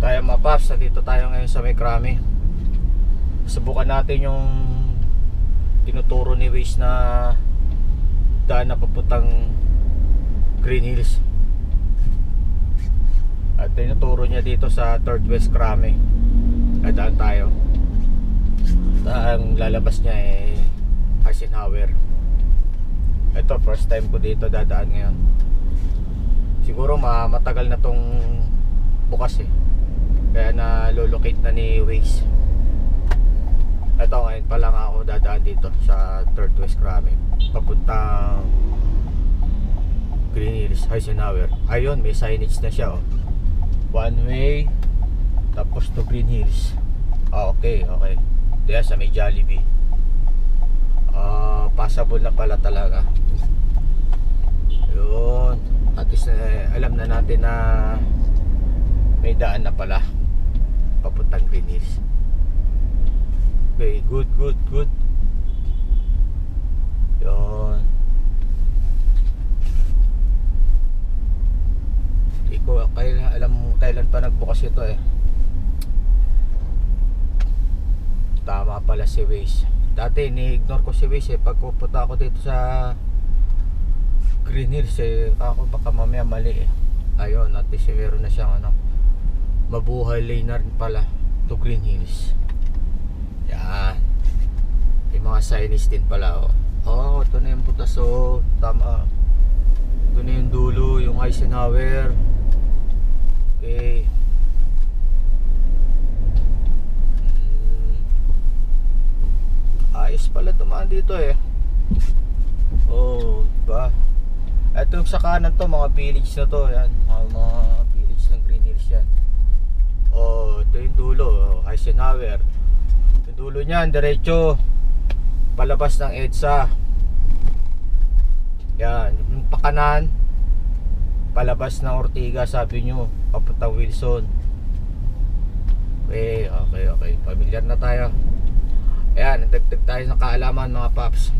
Tayo mga paps, dito tayo ngayon sa May Krami. Subukan natin yung tinuturo ni Waze na daan na papuntang Green Hills. At tinuturo niya dito sa 3rd West Krami. Dadaan tayo. Ang lalabas niya Eisenhower. Ito first time ko dito dadaan ngayon. Siguro matagal na tong bukas kaya na-locate na ni Waze. Ito ngayon pa lang ako dadaan dito sa 3rd West Krami papuntang Green Hills, Eisenhower. Ayun, may signage na siya one way tapos to Green Hills. Okay. Diyan sa may Jollibee. Passable na pala talaga. Yun. At least alam na natin na may daan na pala papuntang Green Hills. Okay, good. Yun. Hindi ko alam kailan pa nagbukas ito Tama pala si Waze. Dati ni-ignore ko si Waze pag pupunta ako dito sa Green Hills ako baka mamaya mali Ayun, at least meron na siyang mabuhay lane na rin pala to Green Hills. Yan. May mga signage din pala ito na yung butas tama. Ito na yung dulo, yung Eisenhower. Okay. Ayos pala tumaan dito diba? Ito yung sa kanan to, mga village na to. Yan, mga village ng Green Hills yan. Ito yung dulo, Eisenhower. Yung dulo niyan, diretso palabas ng EDSA. Yan, yung pakanan palabas ng Ortigas, sabi nyo, papuntang Wilson. Okay. Familiar na tayo. Ayan, nagdagdag tayo ng kaalaman mga paps.